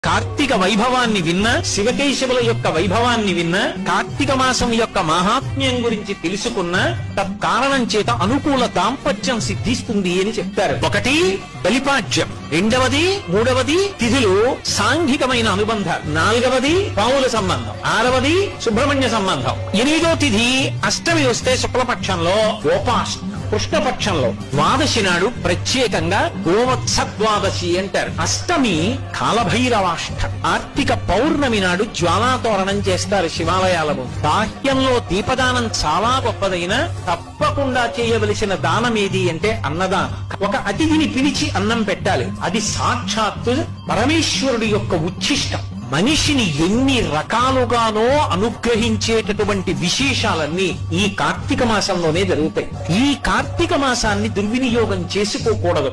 కార్తీక వైభవాన్ని విన్నా, శివకేశవుల యొక్క వైభవాన్ని విన్నా, కార్తీక మాసం యొక్క మహాత్మ్యం గురించి తెలుసుకున్నా తత్కారణం చేత అనుకూల దాంపత్యం సిద్ధిస్తుంది అని చెప్తారు. ఒకటి బలిపాడ్యం, రెండవది మూడవది తిథులు సాంఘికమైన అనుబంధాలు, నాలుగవది పావుల సంబంధం, ఆరవది సుబ్రహ్మణ్య సంబంధం, ఎనిమిదో తిథి అష్టమి వస్తే శుక్లపక్షంలో గోపాష్టమి, కృష్ణపక్షంలో ద్వాదశి నాడు ప్రత్యేకంగా గోవత్స ద్వాదశి అంటారు. అష్టమి కాలభైరవాష్టమి. కార్తీక పౌర్ణమి నాడు జ్వాలాతోరణం చేస్తారు శివాలయాలలో. బాహ్యంలో దీపదానం చాలా గొప్పదైన తప్పకుండా చేయవలసిన దానం ఏది అంటే అన్నదానం. ఒక అతిథిని పిలిచి అన్నం పెట్టాలి. అది సాక్షాత్తు పరమేశ్వరుడి యొక్క ఉచ్ఛిష్టం. మనిషిని ఎన్ని రకాలుగానో అనుగ్రహించేటటువంటి విశేషాలన్నీ ఈ కార్తీక మాసంలోనే జరుగుతాయి. ఈ కార్తీక మాసాన్ని దుర్వినియోగం చేసుకోకూడదు.